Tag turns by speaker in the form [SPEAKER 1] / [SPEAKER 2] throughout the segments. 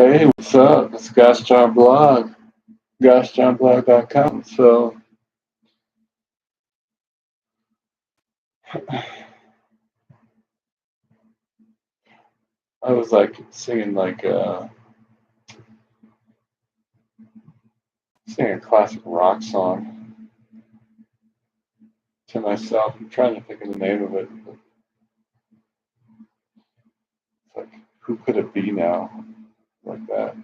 [SPEAKER 1] Hey, what's up? It's GoshDarnBlog, GoshDarnBlog.com. So, I was like singing singing a classic rock song to myself. I'm trying to think of the name of it. But it's like, who could it be now? Like that.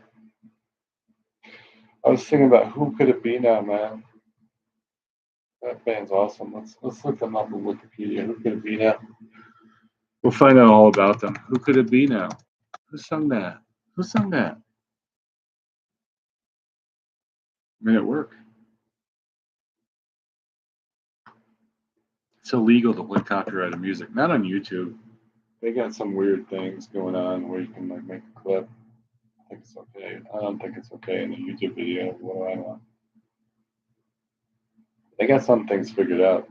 [SPEAKER 1] I was thinking about who could it be now, man. That band's awesome. Let's look them up on Wikipedia. Who could it be now? We'll find out all about them. Who could it be now? Who sung that? Who sung that? Men at Work. It's illegal to play copyrighted music. Not on YouTube. They got some weird things going on where you can like make a clip. I think it's okay. I don't think it's okay in a YouTube video. What do I know? They got some things figured out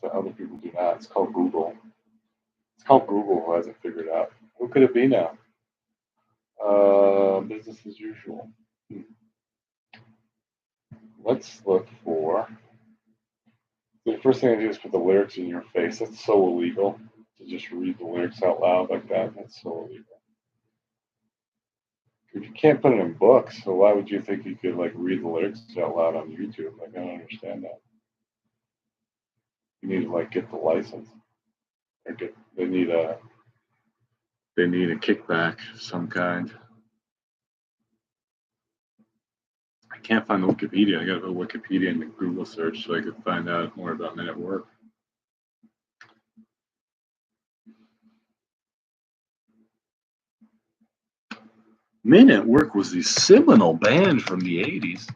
[SPEAKER 1] that other people do not. It's called Google. It's called Google who hasn't figured out. Who could it be now? Business as usual. Let's look for. The first thing I do is put the lyrics in your face. That's so illegal to just read the lyrics out loud like that. That's so illegal. If you can't put it in books, so why would you think you could like read the lyrics out loud on YouTube? Like I don't understand that. You need to like get the license, or they need a kickback of some kind. I can't find the Wikipedia. I gotta go Wikipedia and Google search so I could find out more about Men at Work. Men at Work was the seminal band from the 80s.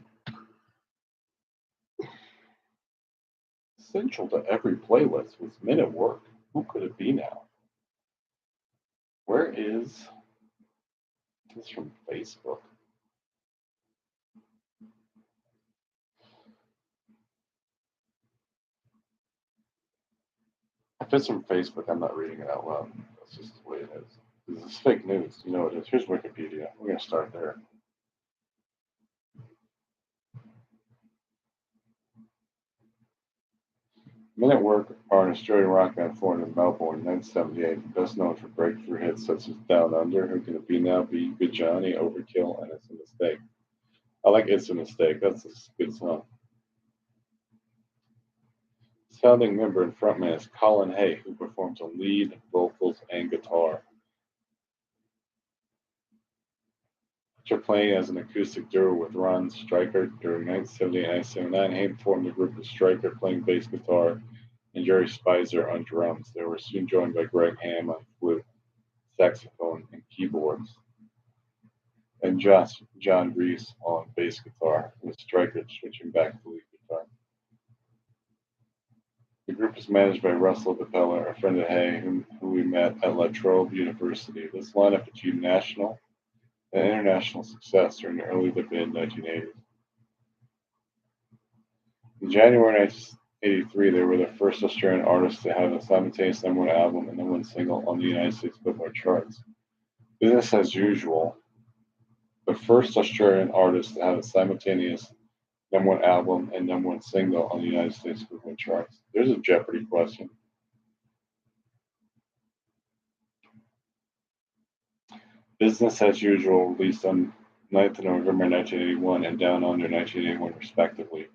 [SPEAKER 1] Central to every playlist was Men at Work. Who could it be now? Where is this from Facebook? If it's from Facebook, I'm not reading it out loud. That's just the way it is. This is fake news. You know it is. Here's Wikipedia. We're going to start there. Men at Work are an Australian rock band formed in Melbourne in 1978, best known for breakthrough hits such as Down Under, Who Can It Be Now, Be Good Johnny, Overkill, and It's a Mistake. I like It's a Mistake. That's a good song. Founding member and frontman is Colin Hay, who performs on lead, vocals, and guitar. After playing as an acoustic duo with Ron Stryker during 1978 and 1979, Hay formed the group with Stryker playing bass guitar and Jerry Spicer on drums. They were soon joined by Greg Ham on flute, saxophone, and keyboards, and John Reese on bass guitar, with Stryker switching back to lead guitar. The group is managed by Russell DePella, a friend of Hay, who we met at La Trobe University. This lineup achieved national and international success during the early to mid 1980s. In January 1983, they were the first Australian artists to have a simultaneous number one album and number one single on the United States Billboard charts. Business as Usual, the first Australian artist to have a simultaneous number one album and number one single on the United States Billboard charts. There's a Jeopardy question. Business as Usual released on 9th of November 1981 and Down Under 1981 respectively.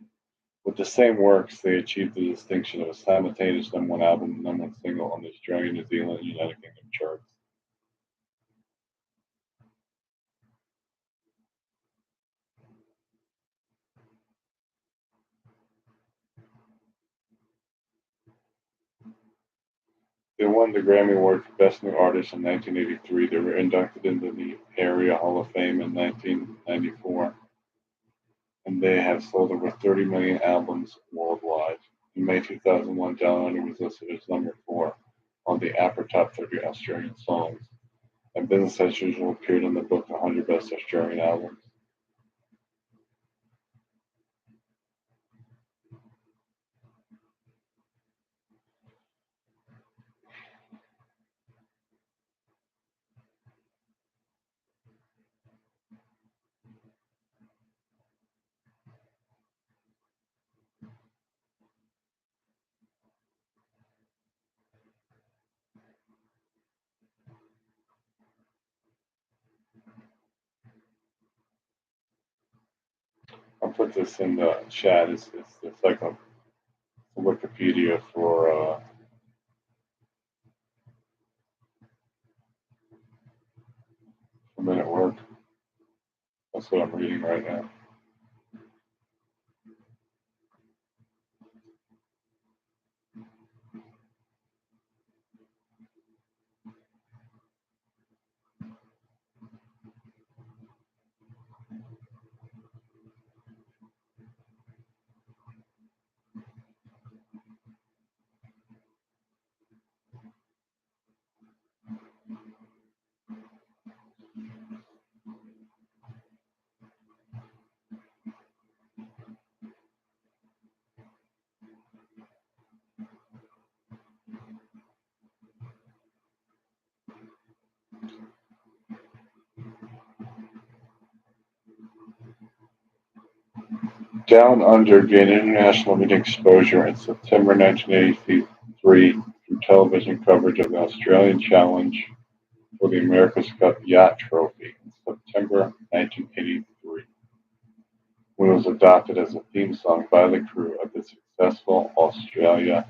[SPEAKER 1] With the same works, they achieved the distinction of a simultaneous number one album and number one single on the Australian, New Zealand, and United Kingdom charts. They won the Grammy Award for Best New Artist in 1983. They were inducted into the Area Hall of Fame in 1994. And they have sold over 30 million albums worldwide. In May 2001, Down Under was listed as number 4 on the APRA Top 30 Australian Songs. And Business as Usual appeared in the book 100 Best Australian Albums. put this in the chat. It's like a Wikipedia for men at work. That's what I'm reading right now. Down Under gained international media exposure in September 1983 through television coverage of the Australian Challenge for the America's Cup Yacht Trophy in September 1983, when it was adopted as a theme song by the crew of the successful Australia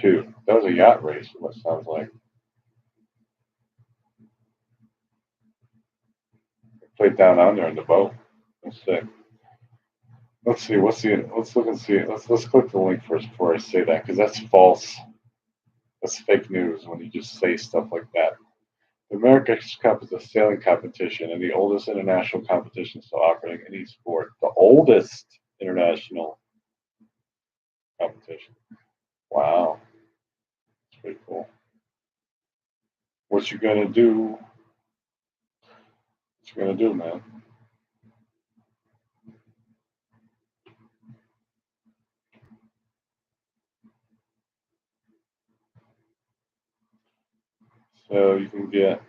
[SPEAKER 1] 2. That was a yacht race, what it sounds like. They played Down Under in the boat. That's sick. Let's see. Let's look and see. Let's click the link first before I say that, because that's false. That's fake news when you just say stuff like that. The America's Cup is a sailing competition and the oldest international competition still operating in any sport. The oldest international competition. Wow, that's pretty cool. What you gonna do? What you gonna do, man? So you can get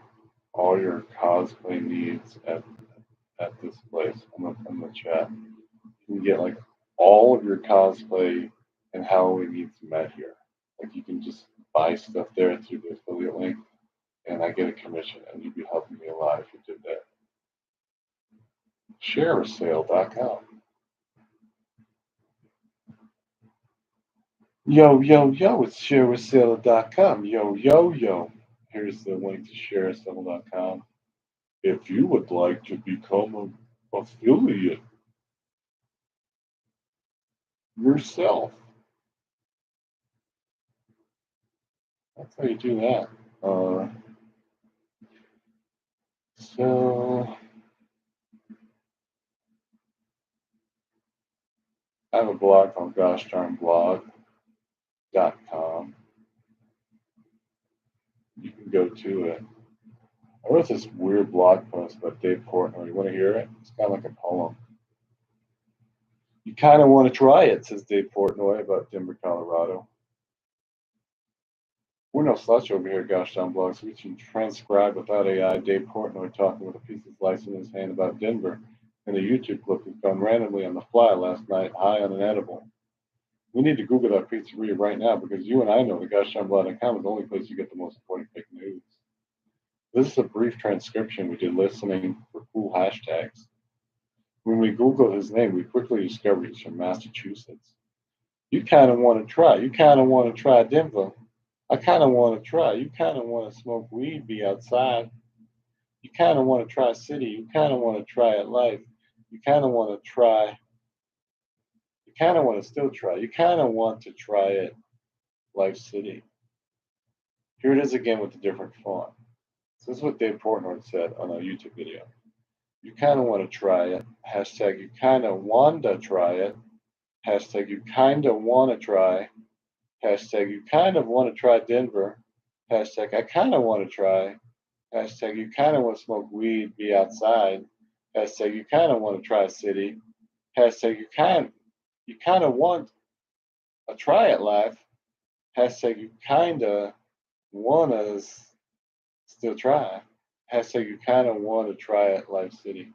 [SPEAKER 1] all your cosplay needs at this place. I'm gonna chat. You can get like all of your cosplay and Halloween needs met here. Like you can just buy stuff there through the affiliate link, and I get a commission, and you'd be helping me a lot if you did that. Shareasale.com. Yo, yo, yo, it's shareasale.com. Yo, yo, yo. Here's the link to shareasale.com. If you would like to become an affiliate yourself, that's how you do that. So I have a blog called GoshDarnBlog.com. You can go to it. I wrote this weird blog post about Dave Portnoy. You want to hear it? It's kind of like a poem. You kind of want to try it, says Dave Portnoy about Denver, Colorado. We're no slouch over here at GoshDarnBlog, so we can transcribe without AI Dave Portnoy talking with a piece of slice in his hand about Denver and a YouTube clip we found randomly on the fly last night, high on an edible. We need to Google that pizzeria right now because you and I know that GoshDarnBlog.com is the only place you get the most important fake news. This is a brief transcription we did listening for cool hashtags. When we Googled his name, we quickly discovered he's from Massachusetts. You kind of want to try. You kind of want to try Denver. I kind of want to try. You kind of want to smoke weed, be outside. You kind of want to try city. You kind of want to try it life. You kind of want to try. You kind of want to still try. You kind of want to try it life city. Here it is again with a different font. So this is what Dave Portnoy said on a YouTube video. You kind of want to try it. Hashtag you kind of want to try it. Hashtag you kind of want to try. Hashtag you kind of want to try Denver. Hashtag I kind of want to try. Hashtag you kind of want to smoke weed, be outside. Hashtag you kind of want to try city. Hashtag you kind of want a try at life. Hashtag you kind of want to still try. Hashtag you kind of want to try at life city.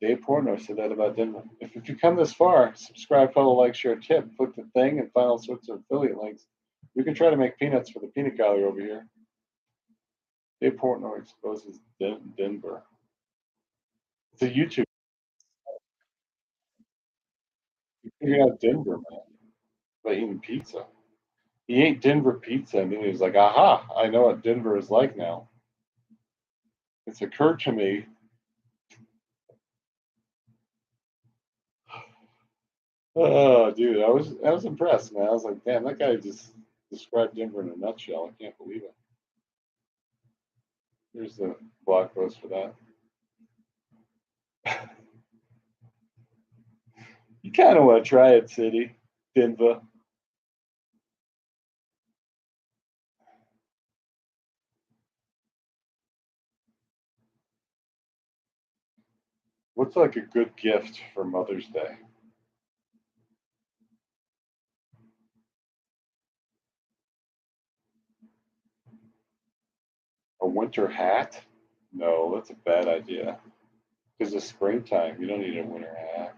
[SPEAKER 1] Dave Portnoy said that about Denver. If you come this far, subscribe, follow, like, share, tip, click the thing, and find all sorts of affiliate links. We can try to make peanuts for the peanut gallery over here. Dave Portnoy exposes Denver. It's a YouTube. He figured out Denver, man, by eating pizza. He ate Denver pizza, and then he was like, "Aha! I know what Denver is like now." It's occurred to me. Oh, dude, I was impressed, man. I was like, "Damn, that guy just described Denver in a nutshell." I can't believe it. Here's the blog post for that. You kind of want to try it, city, Denver. What's like a good gift for Mother's Day? A winter hat? No, that's a bad idea. Because it's springtime. You don't need a winter hat.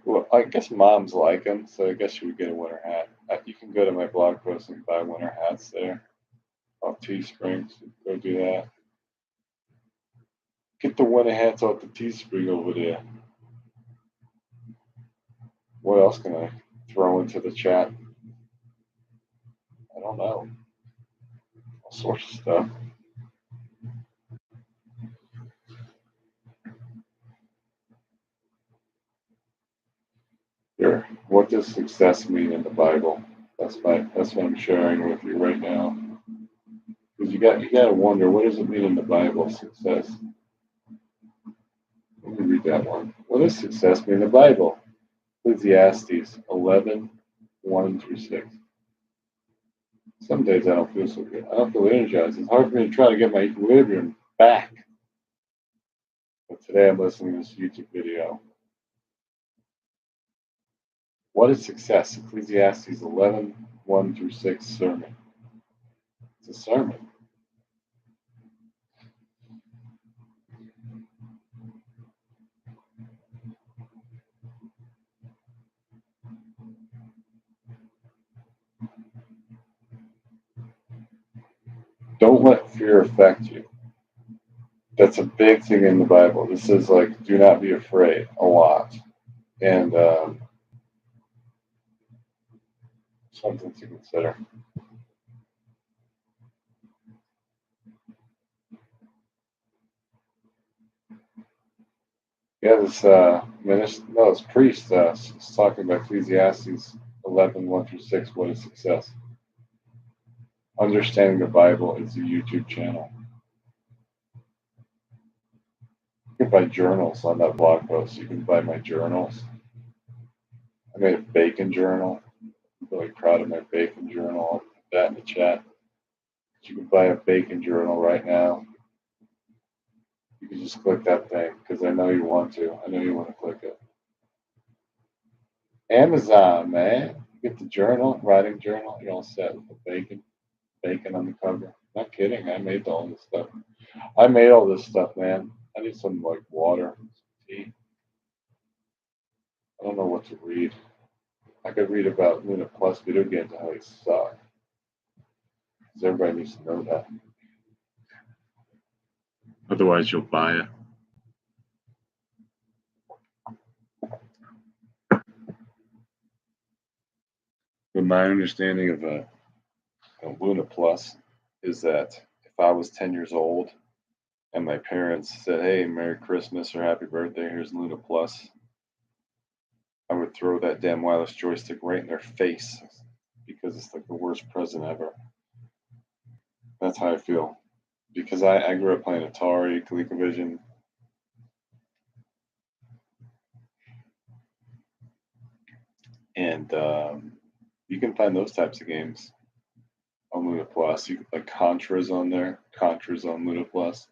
[SPEAKER 1] Well, I guess moms like them, so I guess you would get a winter hat. You can go to my blog post and buy winter hats there off Teespring. So go do that. Get the winter hats off the Teespring over there. What else can I throw into the chat? I don't know. All sorts of stuff. Here, what does success mean in the Bible? That's what I'm sharing with you right now. Because you got to wonder, what does it mean in the Bible, success? Let me read that one. What does success mean in the Bible? Ecclesiastes 11:1 through 6. Some days I don't feel so good. I don't feel energized. It's hard for me to try to get my equilibrium back. But today I'm listening to this YouTube video. What is success? Ecclesiastes 11:1 through 6 sermon. It's a sermon. Don't let fear affect you. That's a big thing in the Bible. This is like, do not be afraid a lot. And something to consider. Yeah, this priest is talking about Ecclesiastes 11:1 through 6. What is success? Understanding the Bible is a YouTube channel. You can buy journals on that blog post. You can buy my journals. I made a bacon journal. I'm really proud of my bacon journal. I'll put that in the chat. You can buy a bacon journal right now. You can just click that thing because I know you want to. I know you want to click it. Amazon, man. Get the journal, writing journal. You're all set with the bacon on the cover. Not kidding. I made all this stuff. I made all this stuff, man. I need some like water, some tea. I don't know what to read. I could read about Luna Plus video games and how they suck. Because everybody needs to know that. Otherwise, you'll buy it. But my understanding of Luna Plus is that if I was 10 years old and my parents said, "Hey, Merry Christmas or Happy Birthday, here's Luna Plus," I would throw that damn wireless joystick right in their face because it's like the worst present ever. That's how I feel. Because I grew up playing Atari, ColecoVision, and you can find those types of games on Luna Plus. You can like Contra's on there. Contra's on Luna Plus.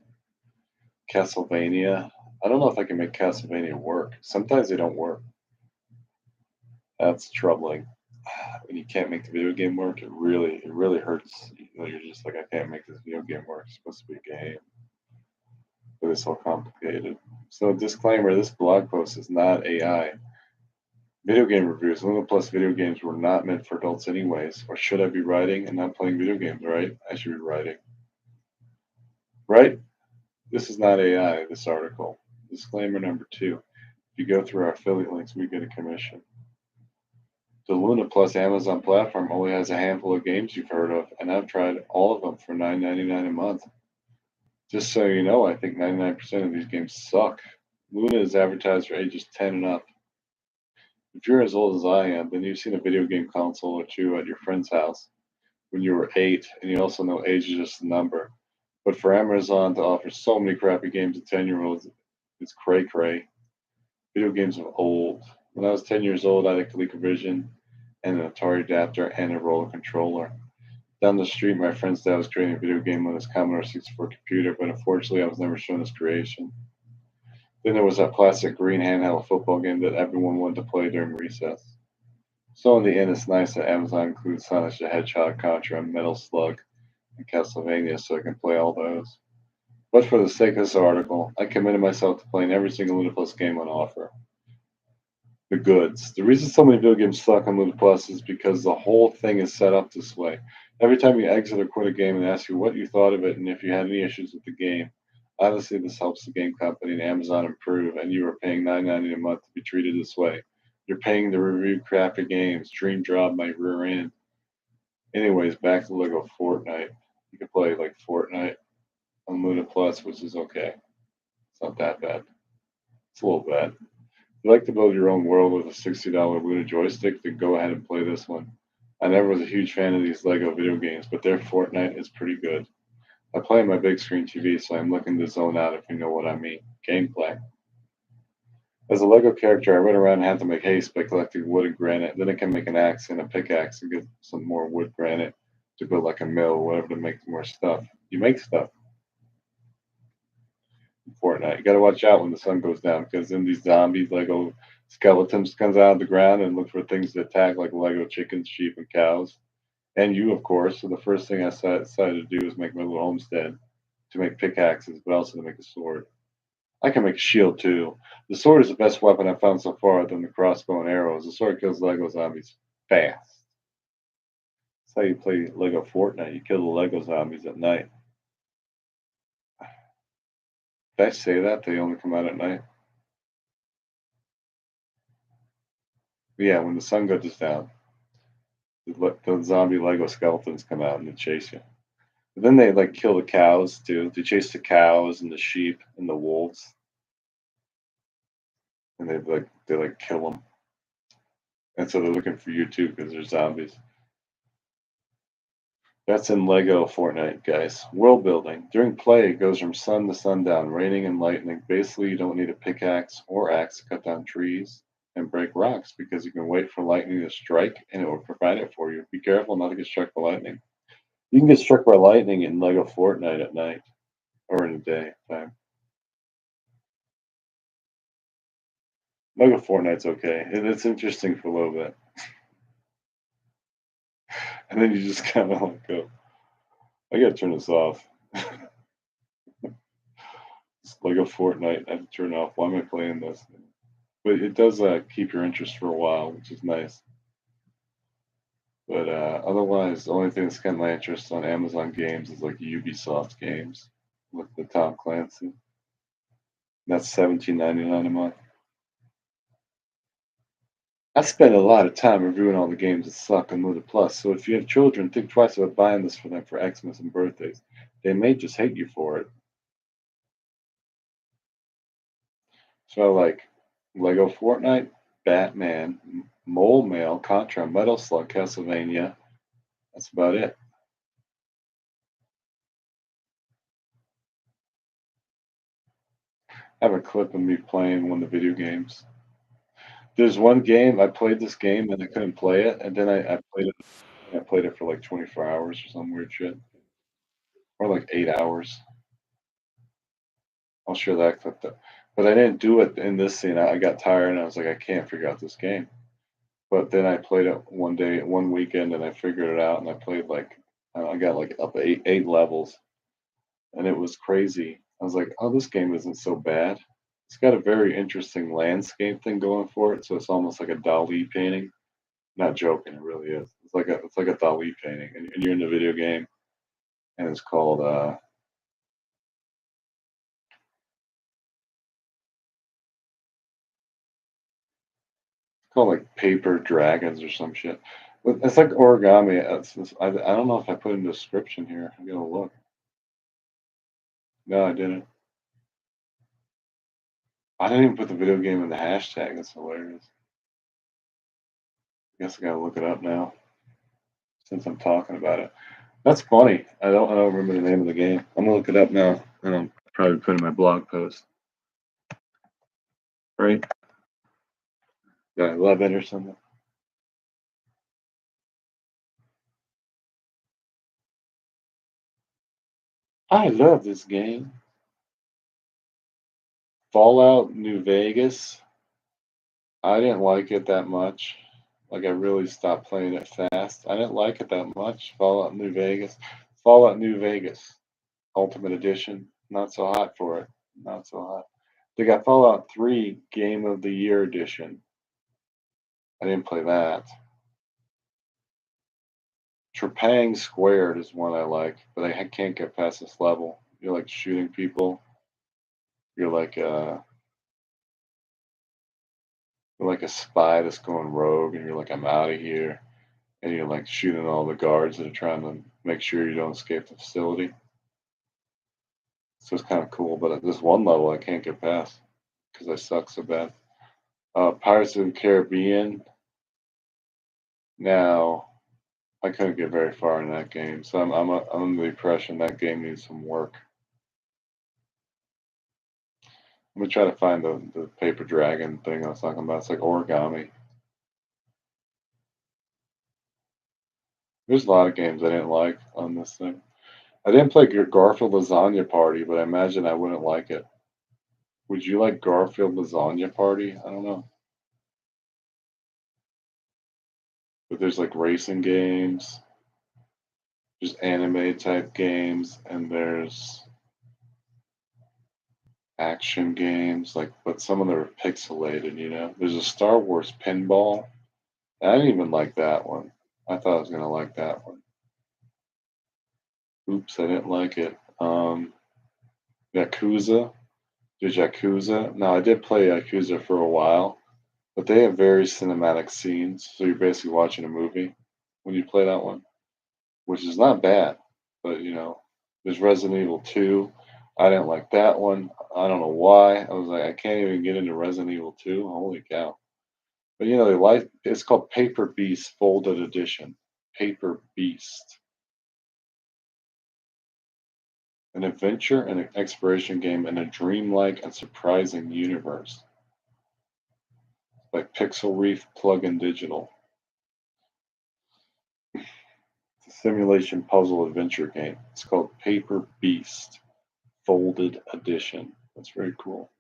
[SPEAKER 1] Castlevania. I don't know if I can make Castlevania work. Sometimes they don't work. That's troubling. When you can't make the video game work, it really hurts. You know, you're just like, I can't make this video game work. It's supposed to be a game, but it's so complicated. So, disclaimer: this blog post is not AI. Video game reviews. Luna Plus video games were not meant for adults, anyways. Or should I be writing and not playing video games? Right? I should be writing. Right? This is not AI, this article. Disclaimer number 2. If you go through our affiliate links, we get a commission. The Luna Plus Amazon platform only has a handful of games you've heard of, and I've tried all of them for $9.99 a month. Just so you know, I think 99% of these games suck. Luna is advertised for ages 10 and up. If you're as old as I am, then you've seen a video game console or two at your friend's house when you were 8, and you also know age is just a number. But for Amazon to offer so many crappy games to 10-year-olds, it's cray cray. Video games are old. When I was 10 years old, I had a ColecoVision and an Atari adapter and a roller controller. Down the street, my friend's dad was creating a video game on his Commodore 64 computer, but unfortunately, I was never shown his creation. Then there was that plastic green handheld football game that everyone wanted to play during recess. So in the end, it's nice that Amazon includes Sonic the Hedgehog, Contra, Metal Slug, and Castlevania, so I can play all those. But for the sake of this article, I committed myself to playing every single Luna Plus game on offer. The goods. The reason so many video games suck on Luna Plus is because the whole thing is set up this way. Every time you exit or quit a game and ask you what you thought of it and if you had any issues with the game, obviously this helps the game company and Amazon improve, and you are paying $9.90 a month to be treated this way. You're paying to review crappy games. Dream job my rear end. Anyways, back to Lego Fortnite. You can play like Fortnite on Luna Plus, which is okay. It's not that bad. It's a little bad. If you like to build your own world with a $60 Luna joystick, then go ahead and play this one. I never was a huge fan of these Lego video games, but their Fortnite is pretty good. I play on my big screen TV, so I'm looking to zone out if you know what I mean. Gameplay. As a Lego character, I run around and have to make haste by collecting wood and granite. Then I can make an axe and a pickaxe and get some more wood granite to build like a mill or whatever to make more stuff. You make stuff in Fortnite. You gotta watch out when the sun goes down because then these zombies, Lego skeletons comes out of the ground and look for things to attack like Lego chickens, sheep, and cows. And you, of course. So the first thing I decided to do was make my little homestead to make pickaxes, but also to make a sword. I can make a shield too. The sword is the best weapon I've found so far than the crossbow and arrows. The sword kills Lego zombies fast. That's how you play Lego Fortnite. You kill the Lego zombies at night. Did I say that? They only come out at night? But yeah, when the sun goes down, the zombie Lego skeletons come out and they chase you. But then they like kill the cows too. They chase the cows and the sheep and the wolves, and they kill them. And so they're looking for you too because they're zombies. That's in Lego Fortnite, guys. World building. During play, it goes from sun to sundown, raining and lightning. Basically, you don't need a pickaxe or axe to cut down trees and break rocks because you can wait for lightning to strike and it will provide it for you. Be careful not to get struck by lightning. You can get struck by lightning in Lego Fortnite at night or in the daytime. Lego Fortnite's okay. It's interesting for a little bit. And then you just kind of like go, I gotta turn this off. It's Lego Fortnite. I have to turn it off. Why am I playing this? But it does keep your interest for a while, which is nice. But otherwise, the only thing that's got my interest on Amazon games is like Ubisoft games with the Tom Clancy. That's $17.99 a month. I spend a lot of time reviewing all the games that suck on Luna Plus, so if you have children, think twice about buying this for them for Xmas and birthdays. They may just hate you for it. So like Lego Fortnite, Batman, Mole Mail, Contra, Metal Slug, Castlevania. That's about it. I have a clip of me playing one of the video games. There's one game I played this game and I couldn't play it, and then I played it. I played it for like 24 hours or some weird shit, or like 8 hours. I'll share that clip though. But I didn't do it in this scene. I got tired and I was like, I can't figure out this game. But then I played it one day, one weekend, and I figured it out. And I played like I got like up eight levels, and it was crazy. I was like, oh, this game isn't so bad. It's got a very interesting landscape thing going for it, so it's almost like a Dali painting. Not joking, it really is. It's like a Dali painting, and you're in the video game, and it's called called like Paper Dragons or some shit. But it's like origami. I don't know if I put in the description here. I'm gonna look. No, I didn't. I didn't even put the video game in the hashtag. That's hilarious. I guess I gotta look it up now since I'm talking about it. That's funny. I don't remember the name of the game. I'm gonna look it up now, and I'll probably put in my blog post. Right? Yeah, I love it or something. I love this game. Fallout New Vegas. I didn't like it that much. Like I really stopped playing it fast. I didn't like it that much. Fallout New Vegas. Fallout New Vegas Ultimate Edition. Not so hot for it. Not so hot. They got Fallout 3 Game of the Year Edition. I didn't play that. Trepang Squared is one I like, but I can't get past this level. You're like shooting people. You're like you're like a spy that's going rogue, and you're like, I'm out of here, and you're like shooting all the guards that are trying to make sure you don't escape the facility. So it's kind of cool, but at this one level I can't get past because I suck so bad. Pirates of the Caribbean. Now I couldn't get very far in that game, so I'm under the impression that game needs some work. I'm gonna try to find the paper dragon thing I was talking about. It's like origami. There's a lot of games I didn't like on this thing. I didn't play Garfield Lasagna Party, but I imagine I wouldn't like it. Would you like Garfield Lasagna Party? I don't know. But there's like racing games, there's anime type games, and there's action games. Like, but some of them are pixelated. There's a Star Wars pinball. I didn't even like that one. I thought I was gonna like that one. Oops, I didn't like it. Yakuza. There's Yakuza. Now I did play Yakuza for a while, but they have very cinematic scenes, so you're basically watching a movie when you play that one, which is not bad. But there's Resident Evil 2. I didn't like that one. I don't know why. I was like, I can't even get into Resident Evil 2. Holy cow! But they like it's called Paper Beast Folded Edition. Paper Beast, an adventure and an exploration game in a dreamlike and surprising universe, like Pixel Reef Plug-in Digital. It's a simulation puzzle adventure game. It's called Paper Beast Folded Edition. That's very cool.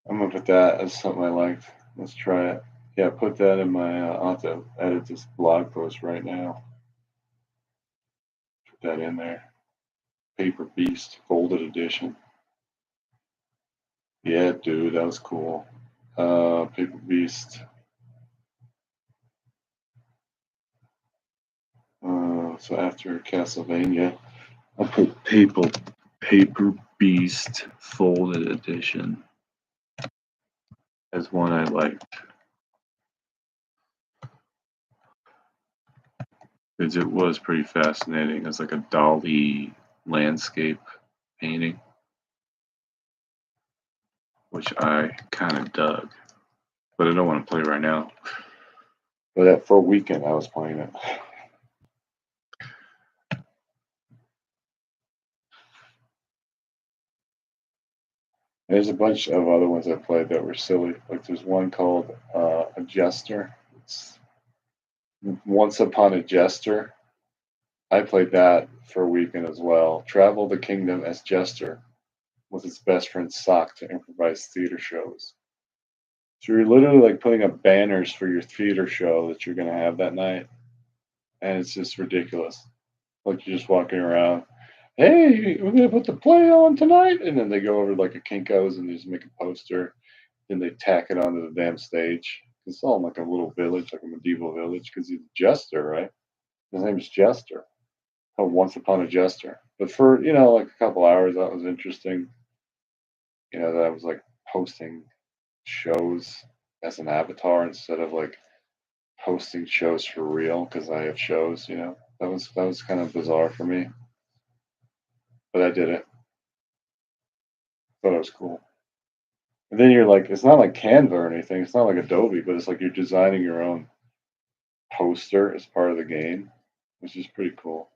[SPEAKER 1] I'm gonna put that as something I liked. Let's try it. Yeah, put that in my. I'll have to edit this blog post right now. Put that in there. Paper Beast Folded Edition. Yeah, dude, that was cool. Paper Beast. So after Castlevania, I'll put Paper Beast Folded Edition as one I liked because it was pretty fascinating. It's like a Dali landscape painting, which I kind of dug, but I don't want to play right now. But for a weekend, I was playing it. There's a bunch of other ones I played that were silly. Like there's one called a Jester. It's Once Upon a Jester. I played that for a weekend as well. Travel the kingdom as Jester with his best friend Sock to improvise theater shows. So you're literally like putting up banners for your theater show that you're gonna have that night, and it's just ridiculous. Like you're just walking around. Hey, we're gonna put the play on tonight, and then they go over to like a Kinkos and they just make a poster. Then they tack it onto the damn stage. It's all in like a little village, like a medieval village, because he's Jester, right? His name is Jester. Oh, Once Upon a Jester. But for like a couple hours, that was interesting. That I was like posting shows. as an avatar instead of like posting shows for real because I have shows. That was kind of bizarre for me, but I did it. Thought it was cool. And then you're like, it's not like Canva or anything. It's not like Adobe, but it's like you're designing your own poster as part of the game, which is pretty cool.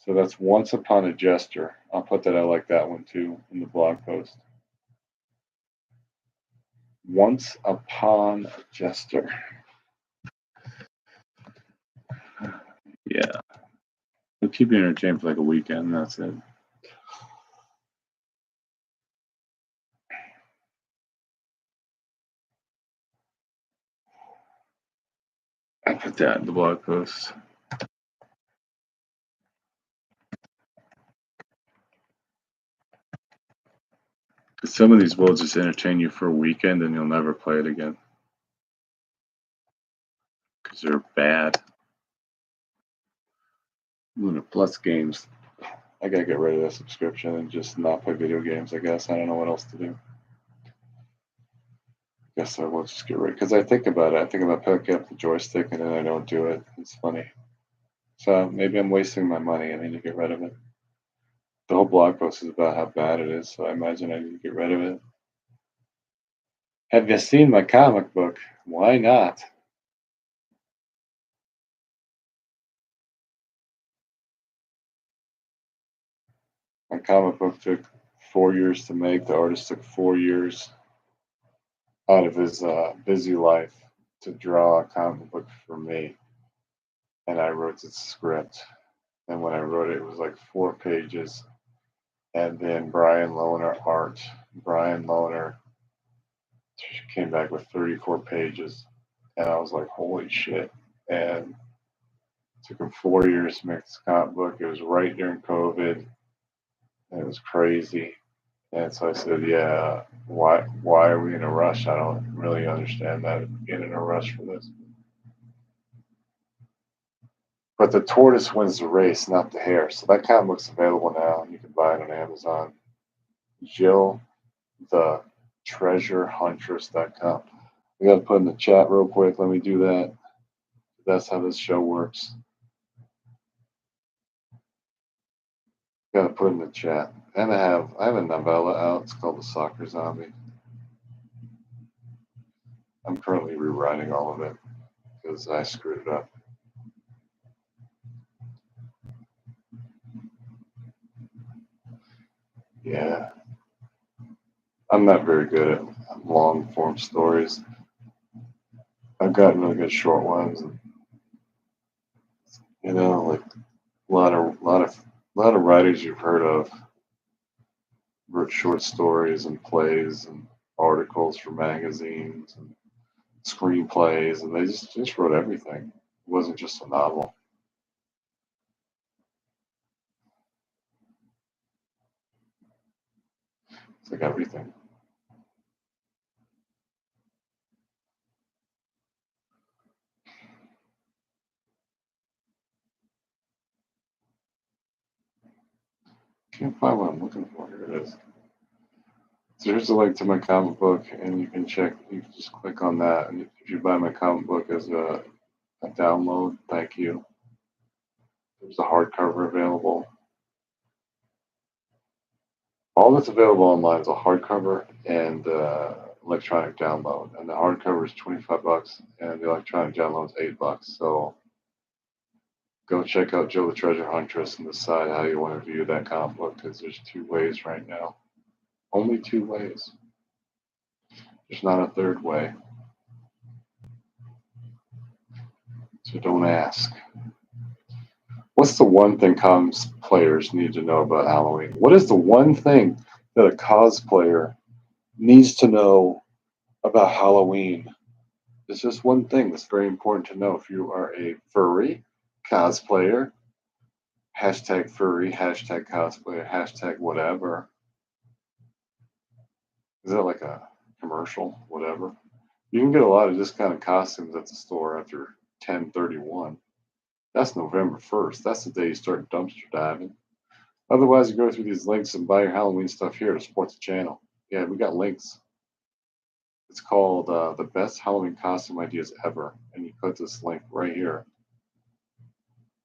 [SPEAKER 1] So that's Once Upon a Jester. I'll put that. I like that one too in the blog post. Once Upon a Jester. Yeah. It'll keep you entertained for like a weekend. That's it. I put that in the blog post. Some of these will just entertain you for a weekend and you'll never play it again because they're bad. Luna Plus games. I gotta get rid of that subscription and just not play video games. I guess I don't know what else to do. Guess I will just get rid because I think about it. I think about picking up the joystick and then I don't do it. It's funny. So maybe I'm wasting my money. I need to get rid of it. The whole blog post is about how bad it is, so I imagine I need to get rid of it. Have you seen my comic book? Why not? My comic book took 4 years to make. The artist took 4 years out of his busy life to draw a comic book for me. And I wrote the script. And when I wrote it, it was like 4 pages. And then Brian Lohner art. Brian Lohner came back with 34 pages. And I was like, holy shit. And it took him 4 years to make this comic book. It was right during COVID. And it was crazy. And so I said, yeah, why are we in a rush? I don't really understand that being in a rush for this. But the tortoise wins the race, not the hare. So that comic book's available now. You can buy it on Amazon. Jill the treasurehuntress.com. I got to put in the chat real quick. Let me do that. That's how this show works. Got to put in the chat. And I have a novella out. It's called The Soccer Zombie. I'm currently rewriting all of it because I screwed it up. Yeah. I'm not very good at long form stories. I've gotten really good short ones. And, like a lot of writers you've heard of wrote short stories and plays and articles for magazines and screenplays, and they just wrote everything. It wasn't just a novel. It's like everything. Can't find what I'm looking for. Here it is. So here's the link to my comic book, and you can check. You can just click on that, and if you buy my comic book as a download, thank you. There's a hardcover available. All that's available online is a hardcover and electronic download. And the hardcover is $25, and the electronic download is $8. So go check out Joe the Treasure Huntress and decide how you want to view that comic book because there's 2 ways right now. Only 2 ways. There's not a third way. So don't ask. What's the one thing cosplayers need to know about Halloween? What is the one thing that a cosplayer needs to know about Halloween? There's just one thing that's very important to know if you are a furry cosplayer, hashtag furry, hashtag cosplayer, hashtag whatever. Is that like a commercial? Whatever. You can get a lot of discounted costumes at the store after 10/31. That's November 1st. That's the day you start dumpster diving. Otherwise, you go through these links and buy your Halloween stuff here to support the channel. Yeah, we got links. It's called the best Halloween costume ideas ever, and you click this link right here,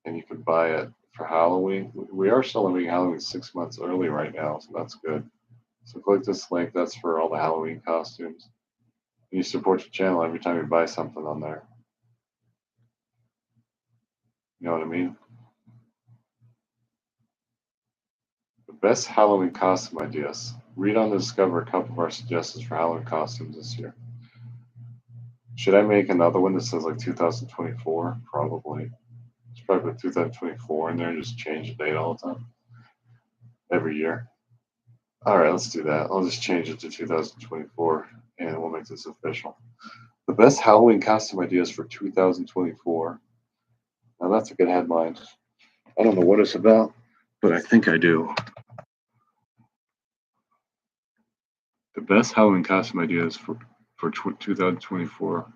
[SPEAKER 1] and you can buy it for Halloween. We are celebrating Halloween 6 months early right now, so that's good. So click this link. That's for all the Halloween costumes. And you support your channel every time you buy something on there. You know what I mean? The best Halloween costume ideas. Read on to discover a couple of our suggestions for Halloween costumes this year. Should I make another one that says like 2024? Probably. It's probably put 2024 in there and just change the date all the time. Every year. All right, let's do that. I'll just change it to 2024 and we'll make this official. The best Halloween costume ideas for 2024. Now that's a good headline. I don't know what it's about, but I think I do. The best Halloween costume ideas for 2024.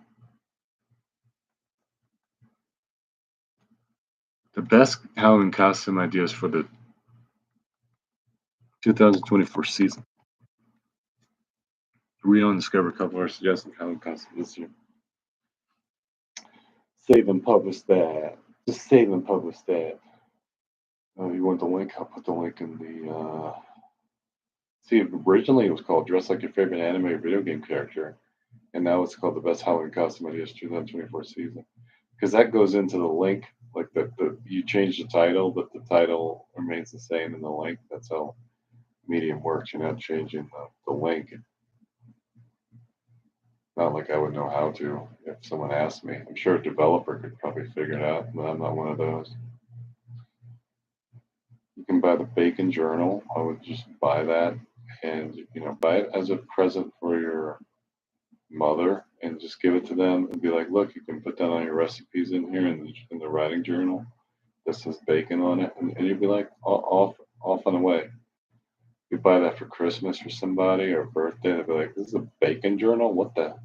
[SPEAKER 1] The best Halloween costume ideas for the 2024 season. Read on, discover a couple of our suggested Halloween costumes this year. Save and publish that. Just save and publish that. Oh, you want the link? I'll put the link in the. See, originally it was called Dress Like Your Favorite Anime or Video Game Character, and now it's called the Best Halloween Costume Ideas 2024 season. Because that goes into the link, like you change the title, but the title remains the same in the link. That's how Medium works. You're not changing the link. Not like I would know how to if someone asked me. I'm sure a developer could probably figure it out, but I'm not one of those. You can buy the Bacon Journal. I would just buy that and buy it as a present for your mother and just give it to them and be like, look, you can put that on your recipes in here in the writing journal. This says bacon on it, and you'd be like off and away. You buy that for Christmas for somebody or birthday, they'd be like, this is a bacon journal? What the?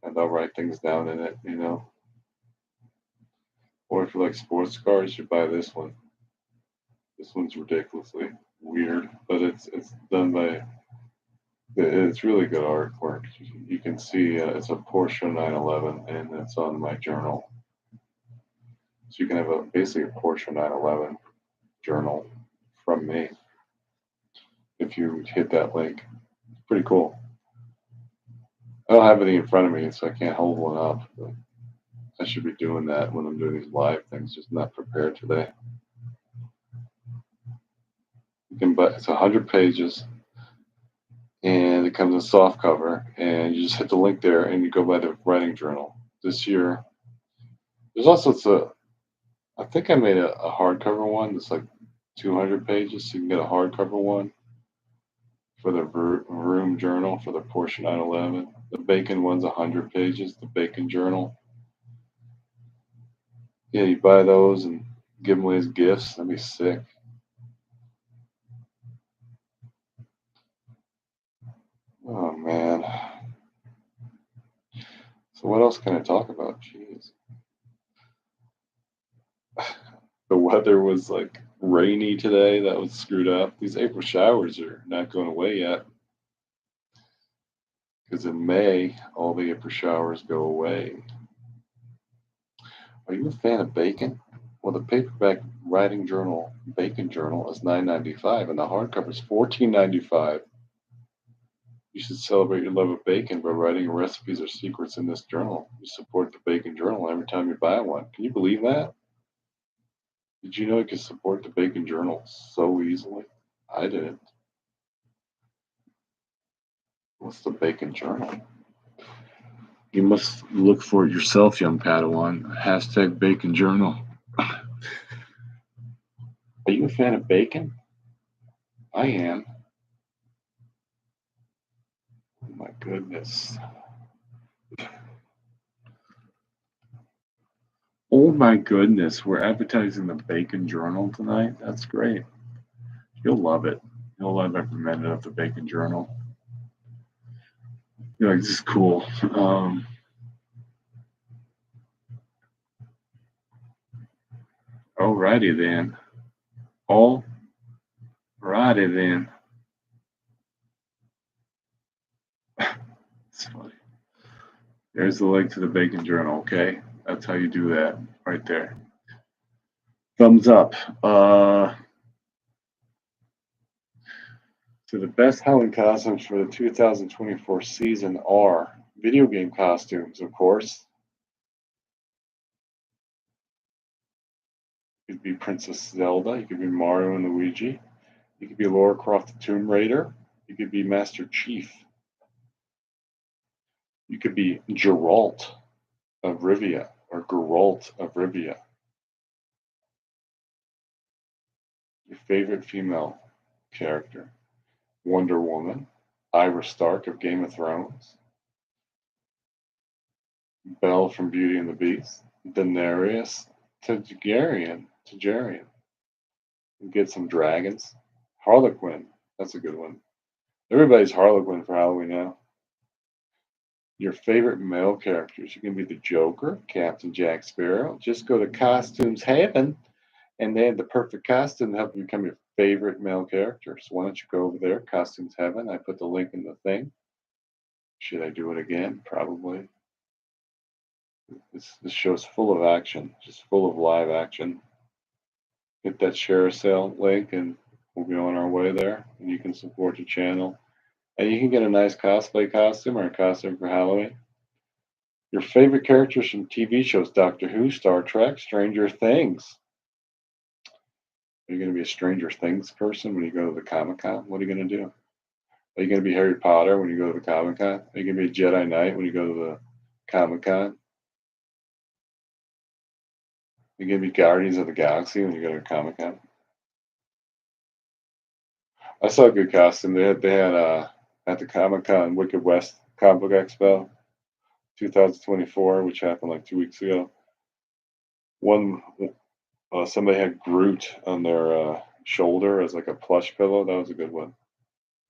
[SPEAKER 1] And they'll write things down in it, Or if you like sports cars, you buy this one. This one's ridiculously weird, but it's done by. It's really good artwork. You can see it's a Porsche 911, and it's on my journal. So you can have basically a Porsche 911 journal from me if you hit that link. It's pretty cool. I don't have anything in front of me, so I can't hold one up. But I should be doing that when I'm doing these live things. Just not prepared today. You can buy it's 100 pages, and it comes in soft cover. And you just hit the link there, and you go by the writing journal. This year, there's also I think I made a hardcover one that's like 200 pages, so you can get a hardcover one for the room journal for the Porsche 911. The bacon one's 100 pages, the bacon journal. Yeah, you buy those and give them away as gifts. That'd be sick. Oh, man. So what else can I talk about? Jeez. The weather was like rainy today. That was screwed up. These April showers are not going away yet. Because in May, all the April showers go away. Are you a fan of bacon? Well, the paperback writing journal, Bacon Journal, is $9.95, and the hardcover is $14.95. You should celebrate your love of bacon by writing recipes or secrets in this journal. You support the Bacon Journal every time you buy one. Can you believe that? Did you know you could support the Bacon Journal so easily? I didn't. What's the Bacon Journal? You must look for it yourself, young Padawan. Hashtag Bacon Journal. Are you a fan of bacon? I am. Oh my goodness. Oh my goodness. We're advertising the Bacon Journal tonight. That's great. You'll love it. You'll love every minute of the Bacon Journal. You're like, this is cool. Alrighty then. Alrighty then. It's funny. There's the link to the Bacon Journal, okay? That's how you do that right there. Thumbs up. So the best Halloween costumes for the 2024 season are video game costumes, of course. You could be Princess Zelda. You could be Mario and Luigi. You could be Lara Croft the Tomb Raider. You could be Master Chief. You could be Geralt of Rivia or Geralt of Rivia. Your favorite female character: Wonder Woman, Arya Stark of Game of Thrones, Belle from Beauty and the Beast, Daenerys Targaryen. Get some dragons. Harlequin, that's a good one. Everybody's Harlequin for Halloween now. Your favorite male characters. You can be the Joker, Captain Jack Sparrow. Just go to Costumes Heaven and they have the perfect costume to help you become your favorite male character. So why don't you go over there, Costumes Heaven? I put the link in the thing. Should I do it again? Probably. This show's full of action, just full of live action. Hit that share a sale link and we'll be on our way there. And you can support the channel. And you can get a nice cosplay costume or a costume for Halloween. Your favorite characters from TV shows: Doctor Who, Star Trek, Stranger Things. Are you going to be a Stranger Things person when you go to the Comic Con? What are you going to do? Are you going to be Harry Potter when you go to the Comic Con? Are you going to be Jedi Knight when you go to the Comic Con? Are you going to be Guardians of the Galaxy when you go to Comic Con? I saw a good costume. They had at the Comic Con Wicked West Comic Book Expo 2024, which happened like 2 weeks ago. One somebody had Groot on their shoulder as like a plush pillow. That was a good one.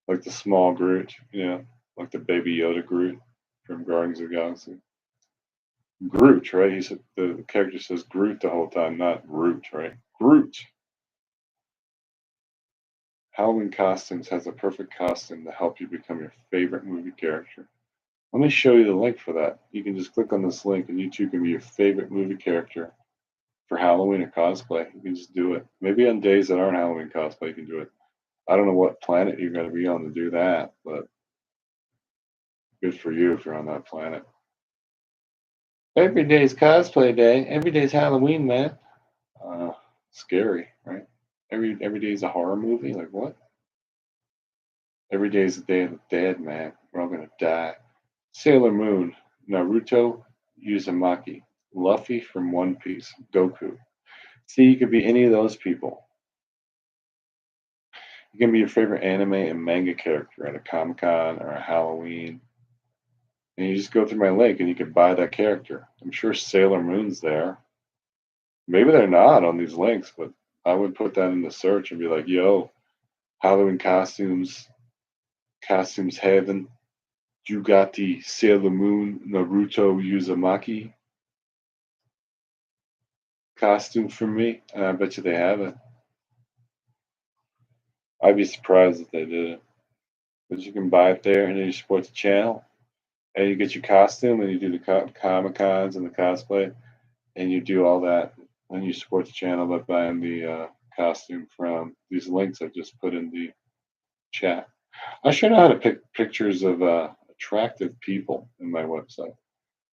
[SPEAKER 1] Like the small Groot, like the Baby Yoda Groot from Guardians of the Galaxy. Groot, right? He said the character says Groot the whole time, not Root, right? Groot. Halloween Costumes has a perfect costume to help you become your favorite movie character. Let me show you the link for that. You can just click on this link and you too can be your favorite movie character for Halloween or cosplay. You can just do it. Maybe on days that aren't Halloween cosplay, you can do it. I don't know what planet you're going to be on to do that, but good for you if you're on that planet. Every day's cosplay day. Every day's Halloween, man. Scary, right? Every day is a horror movie. Like what? Every day is the Day of the Dead, man. We're all gonna die. Sailor Moon, Naruto Uzumaki, Luffy from One Piece, Goku. See, you could be any of those people. You can be your favorite anime and manga character at a Comic Con or a Halloween. And you just go through my link and you can buy that character. I'm sure Sailor Moon's there. Maybe they're not on these links, but I would put that in the search and be like, yo, Halloween costumes heaven. You got the Sailor Moon Naruto Uzumaki costume for me? And I bet you they have it. I'd be surprised if they did it. But you can buy it there and then you support the channel. And you get your costume and you do the Comic Cons and the cosplay. And you do all that. And you support the channel by buying the costume from these links I just put in the chat. I sure know how to pick pictures of attractive people in my website.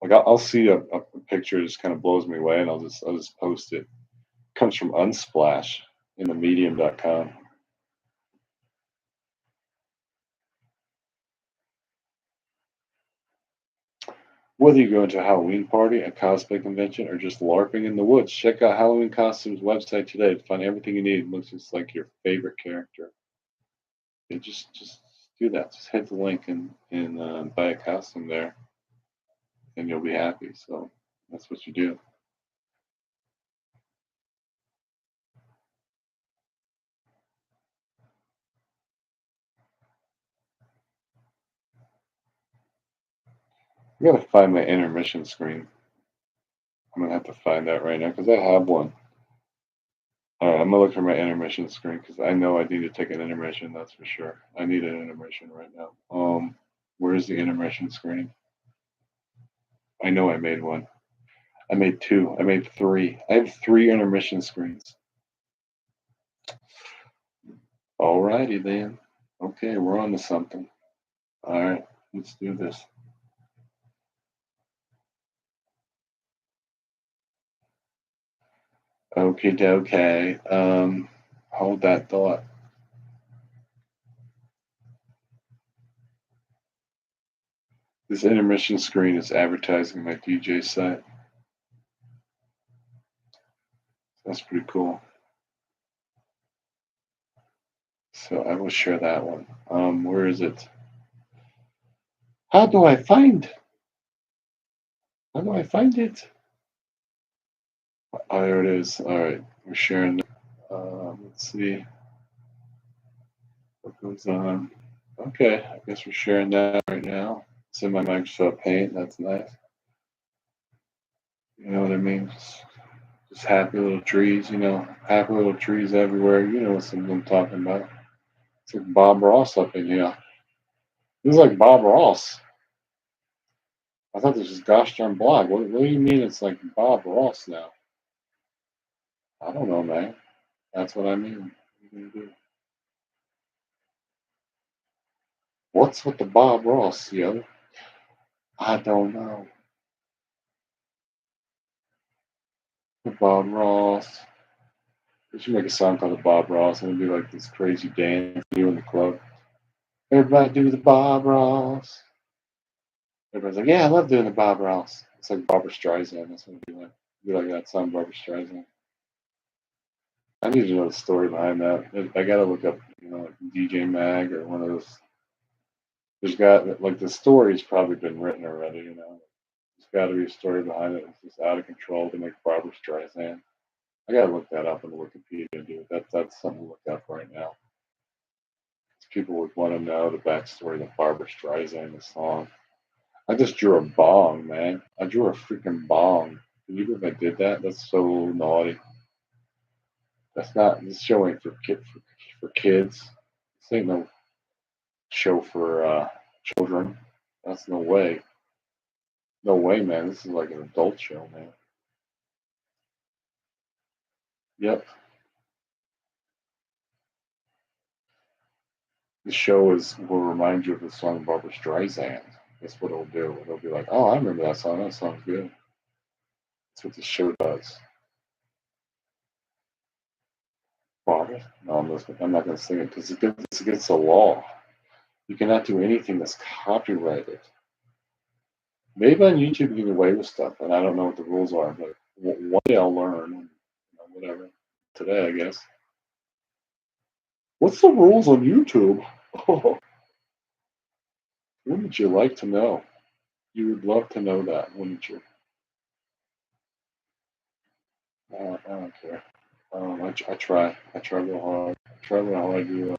[SPEAKER 1] Like I'll see a picture that just kind of blows me away, and I'll just post it. It comes from Unsplash in the medium.com. Whether you go to a Halloween party, a cosplay convention, or just LARPing in the woods, check out Halloween Costumes website today to find everything you need. It looks just like your favorite character. Yeah, just do that. Just hit the link and buy a costume there, and you'll be happy. So that's what you do. I gotta find my intermission screen. I'm gonna have to find that right now because I have one. All right, I'm gonna look for my intermission screen because I know I need to take an intermission. That's for sure. I need an intermission right now. Where's the intermission screen? I know I made one. I made two. I made three. I have three intermission screens. Alrighty then. Okay, we're on to something. All right, let's do this. Okay, okay. Hold that thought. This intermission screen is advertising my DJ site. That's pretty cool. So I will share that one. Where is it? How do I find? How do I find it? Oh, there it is. All right, we're sharing. Let's see what goes on. Okay, I guess we're sharing that right now. It's in my Microsoft Paint. That's nice. You know what I mean? Just happy little trees. Happy little trees everywhere. You know what I'm talking about. It's like Bob Ross up in here. This is like Bob Ross. I thought this was GoshDarnBlog. What do you mean it's like Bob Ross now? I don't know, man. That's what I mean. What's with the Bob Ross, yo? I don't know. The Bob Ross. We should make a song called the Bob Ross and it'd be like this crazy dance you in the club. Everybody do the Bob Ross. Everybody's like, yeah, I love doing the Bob Ross. It's like Barbara Streisand. That's what it'd be like. It'd be like that song, Barbara Streisand. I need to know the story behind that. I gotta look up, like DJ Mag or one of those. There's got like the story's probably been written already. There's got to be a story behind it. It's just out of control to make Barbara Streisand. I gotta look that up on the Wikipedia, dude. That's something to look up right now. People would want to know the backstory of Barbara Streisand, the song. I just drew a bong, man. I drew a freaking bong. Can you believe I did that? That's so naughty. That's not. This show ain't for kids. This ain't no show for children. That's no way. No way, man. This is like an adult show, man. Yep. The show will remind you of the song Barbara Streisand. That's what it'll do. It'll be like, oh, I remember that song. That song's good. That's what the show does. Barbara? No, I'm not going to sing it because it's against the law. You cannot do anything that's copyrighted. Maybe on YouTube you can get away with stuff, and I don't know what the rules are, but one day I'll learn. Whatever. Today, I guess. What's the rules on YouTube? Wouldn't you like to know? You would love to know that, wouldn't you? I don't care. I try. I try real hard. I try real hard to.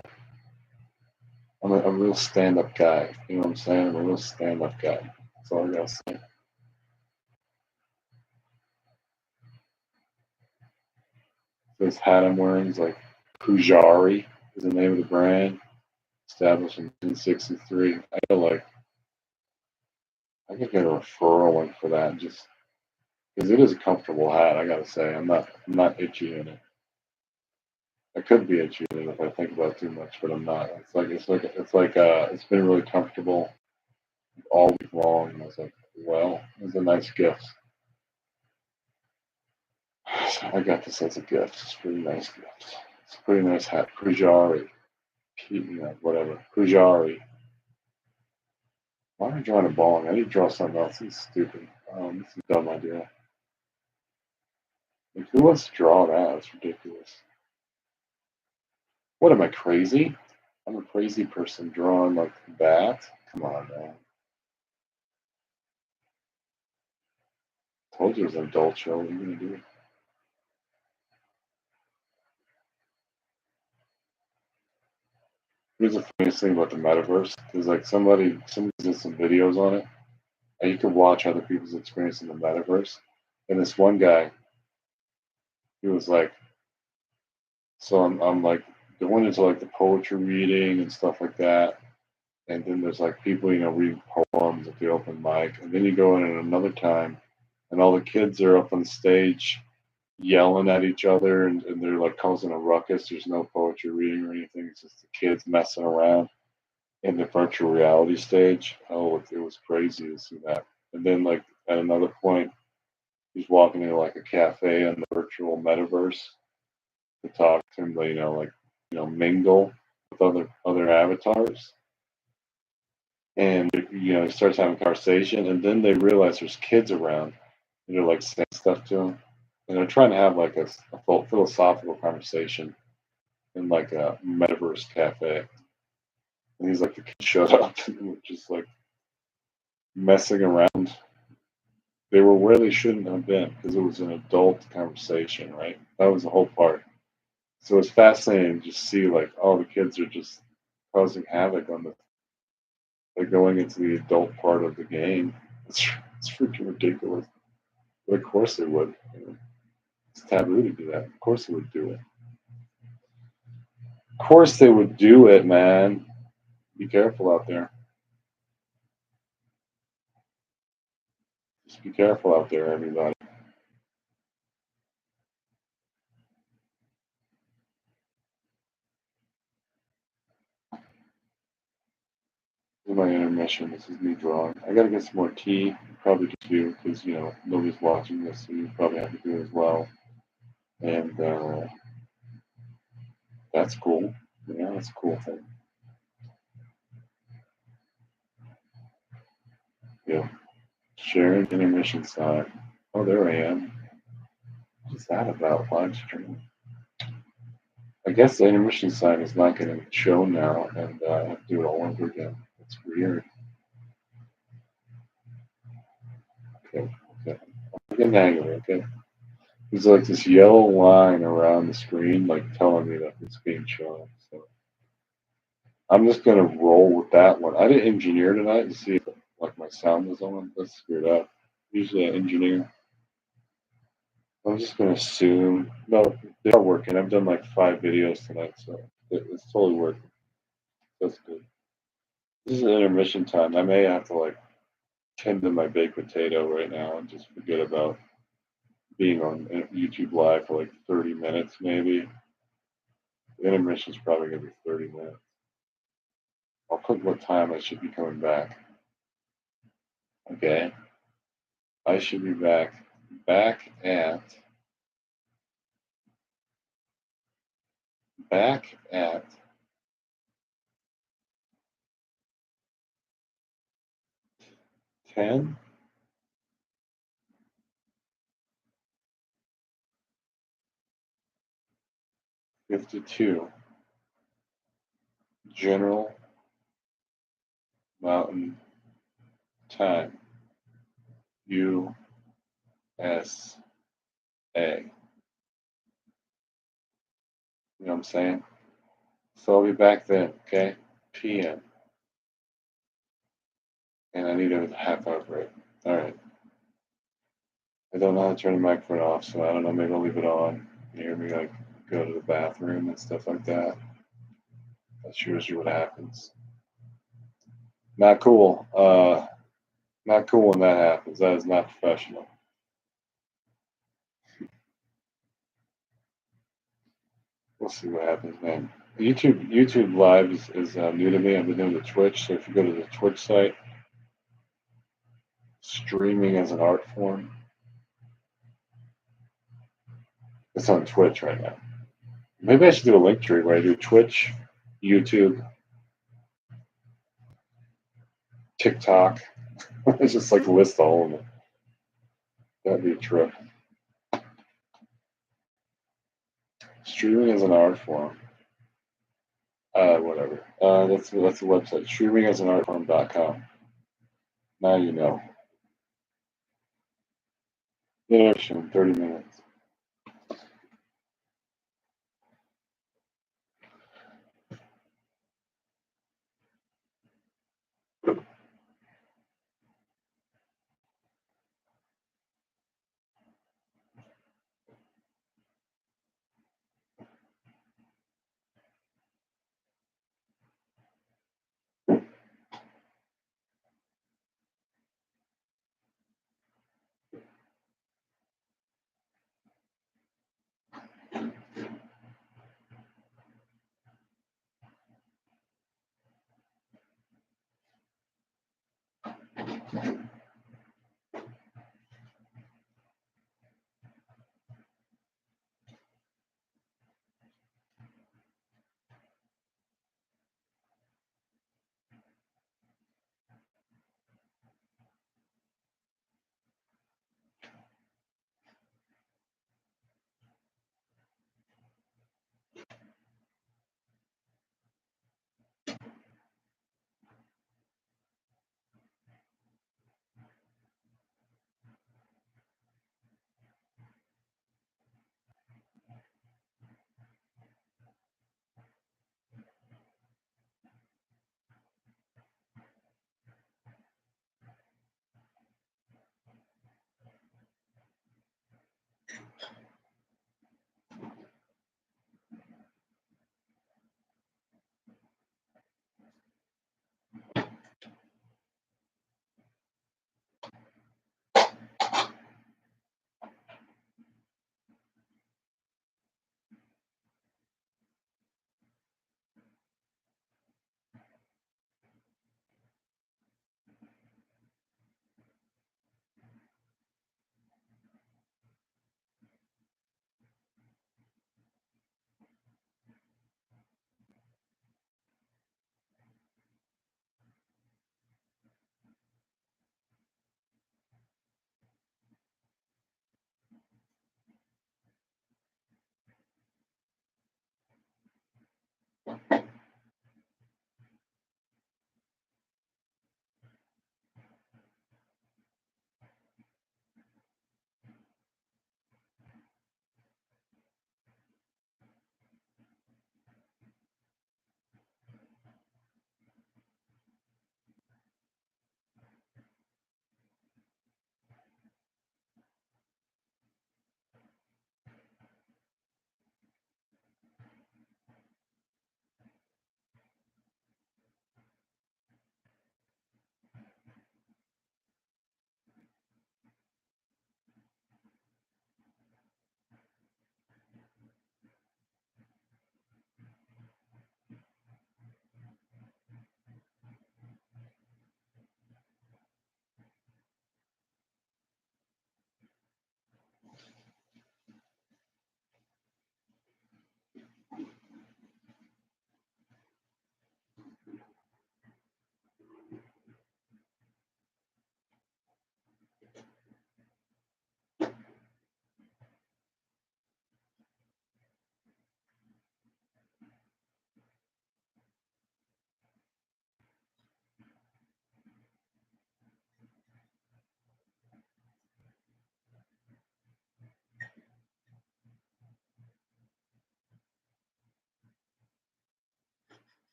[SPEAKER 1] I'm a real stand-up guy. You know what I'm saying? I'm a real stand-up guy. That's all I gotta say. This hat I'm wearing is like Pujari is the name of the brand, established in 1963. I could get a referral link for that, just because it is a comfortable hat. I gotta say, I'm not itchy in it. I could be itchy in it if I think about it too much, but I'm not. It's been really comfortable all week long. And I was like, well, it's a nice gift. So I got this as a gift. It's a pretty nice gift. It's a pretty nice hat. Pujari. Whatever. Pujari. Why am I drawing a bong? I need to draw something else. This is stupid. This is a dumb idea. Like, who wants to draw that? It's ridiculous. What am I, crazy? I'm a crazy person drawing like that? Come on, man. Told you it was an adult show. What are you going to do? Here's the funniest thing about the metaverse. There's like somebody did some videos on it, and you can watch other people's experience in the metaverse. And this one guy, he was like, so I'm like going into like the poetry reading and stuff like that. And then there's like people, reading poems at the open mic. And then you go in at another time, and all the kids are up on stage yelling at each other, and they're like causing a ruckus. There's no poetry reading or anything. It's just the kids messing around in the virtual reality stage. Oh, it was crazy to see that. And then like at another point, he's walking into like a cafe in the virtual metaverse to talk to him, mingle with other avatars. And he starts having a conversation, and then they realize there's kids around, and they're like saying stuff to him, and they're trying to have like a philosophical conversation in like a metaverse cafe. And he's like, the kid shut up, and we're just like messing around. They were where they shouldn't have been because it was an adult conversation, right? That was the whole part. So it's fascinating to just see like all the kids are just causing havoc on the like going into the adult part of the game. It's freaking ridiculous. But of course they would. It's taboo to do that. Of course they would do it. Of course they would do it, man. Be careful out there. Just be careful out there, everybody. This is my intermission. This is me drawing. I gotta get some more tea. Probably just you, because nobody's watching this, so you probably have to do it as well. And that's cool. Yeah, that's a cool thing. Yeah. Sharing intermission sign. Oh, there I am. What's that about live stream? I guess the intermission sign is not going to show now, and I have to do it all over again. It's weird. Okay, okay. I'm getting the hang of it, okay? There's like this yellow line around the screen, like telling me that it's being shown. So I'm just going to roll with that one. I didn't engineer tonight to see if like my sound was on. Let's screw it up. Usually I engineer. I'm just going to assume. No, they are working. I've done like 5 videos tonight, so it's totally working. That's good. This is intermission time. I may have to like tend to my baked potato right now and just forget about being on YouTube Live for like 30 minutes, maybe. The intermission is probably going to be 30 minutes. I'll put what time I should be coming back. Okay. I should be back at 10. 52 General Mountain Time, USA. You know what I'm saying? So I'll be back then, okay? PM. And I need a half hour break. All right. I don't know how to turn the microphone off, so I don't know. Maybe I'll leave it on. You hear me like go to the bathroom and stuff like that. That's usually what happens. Not cool. Not cool when that happens. That is not professional. We'll see what happens, man. YouTube Live is new to me. I've been doing the Twitch, so if you go to the Twitch site, streaming as an art form, it's on Twitch right now. Maybe I should do a link tree where I do Twitch, YouTube, TikTok. It's just like list all of them. That'd be a trip. Streaming as an art form. Whatever. That's the website. Streamingasanartform.com. Now you know. Intermission, 30 minutes.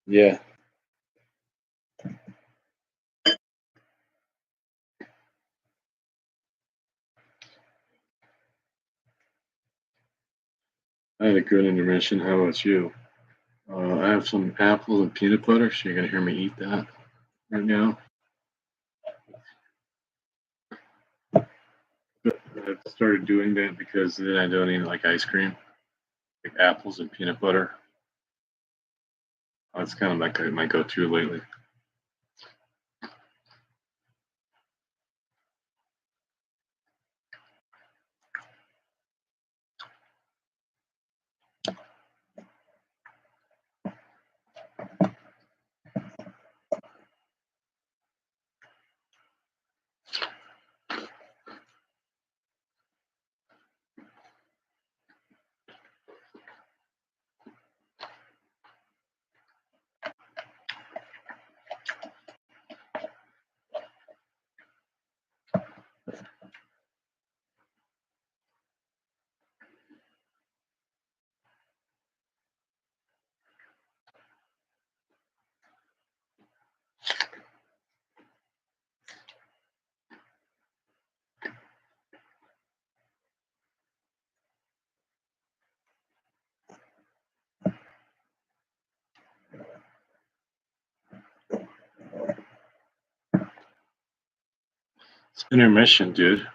[SPEAKER 1] Yeah, I had a good intermission. How about you? I have some apples and peanut butter, so you're gonna hear me eat that right now. I've started doing that because then I don't eat like ice cream, like apples and peanut butter. That's kind of like my go-to lately. Intermission, dude.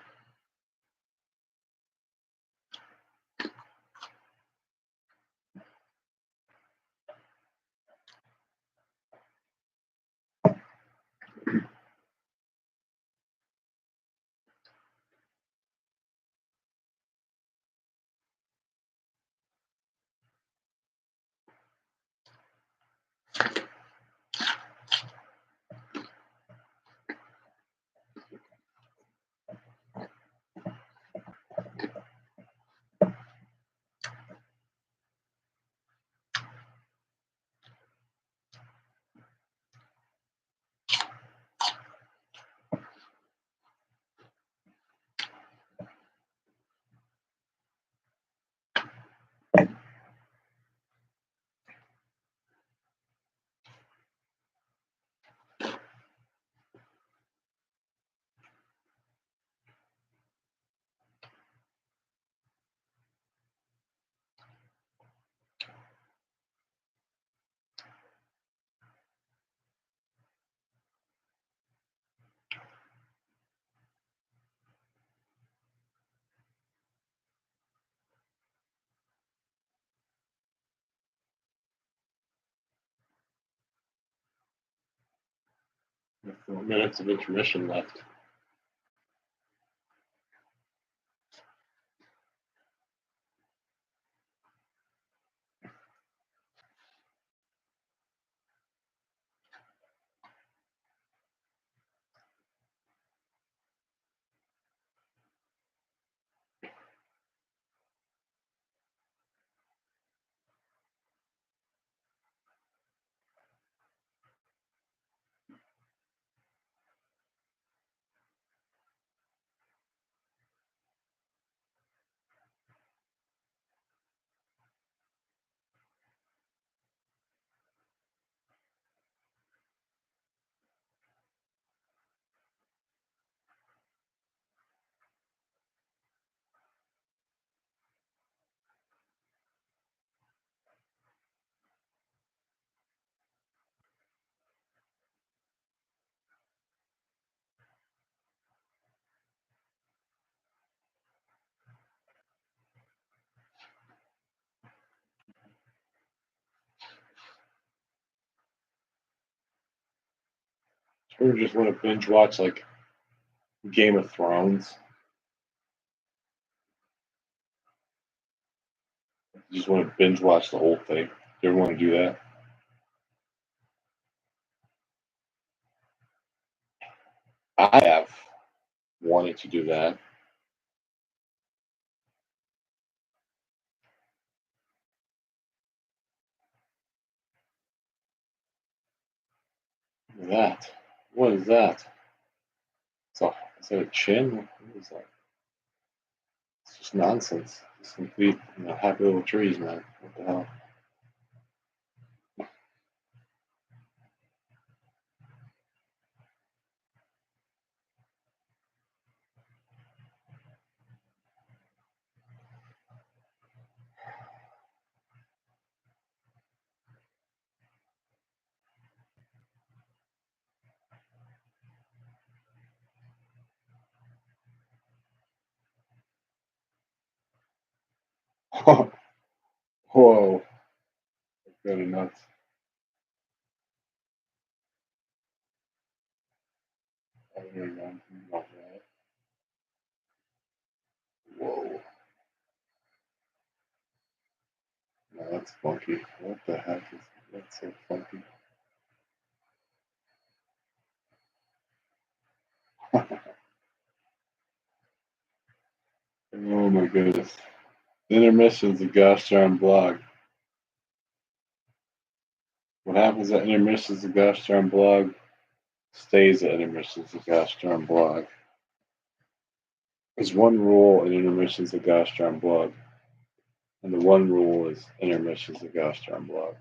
[SPEAKER 1] We have 4 minutes of intermission left. Or just want to binge watch like Game of Thrones. You just want to binge watch the whole thing. You ever want to do that? I have wanted to do that. That. What is that? Is that a chin? What is that? It's just nonsense. It's complete, happy little trees, man. What the hell? Whoa. That's kind of nuts. I don't even know about that. Whoa. No, that's funky. What the heck is that's so funky? Oh my goodness. Intermissions of Gosh Darn Blog. What happens at intermissions of Gosh Darn Blog stays at intermissions of Gosh Darn Blog. There's one rule in intermissions of Gosh Darn Blog, and the one rule is intermissions of Gosh Darn Blog.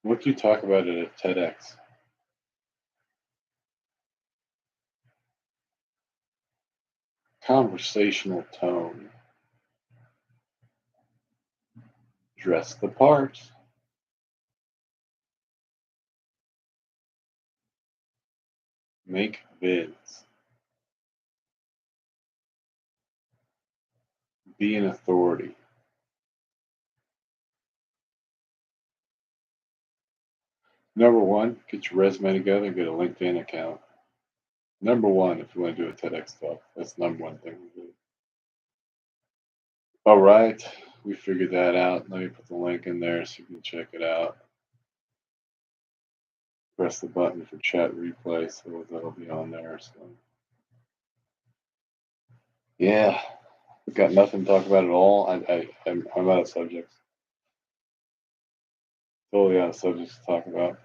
[SPEAKER 1] What do you talk about at a TEDx? Conversational tone. Dress the part. Make vids. Be an authority. Number one, get your resume together and get a LinkedIn account. Number one, if you want to do a TEDx talk, that's the number one thing to do. All right, we figured that out. Let me put the link in there so you can check it out. Press the button for chat replay, so that'll be on there. So, yeah, we've got nothing to talk about at all. I'm out of subjects. Totally out of subjects to talk about.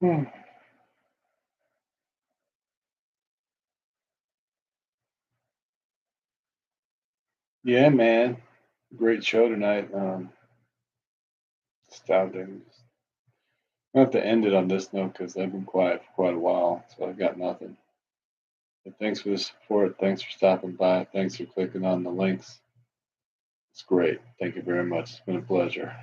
[SPEAKER 1] Hmm. Yeah, man. Great show tonight. Astounding. I have to end it on this note because I've been quiet for quite a while, so I've got nothing. But thanks for the support. Thanks for stopping by. Thanks for clicking on the links. It's great. Thank you very much. It's been a pleasure.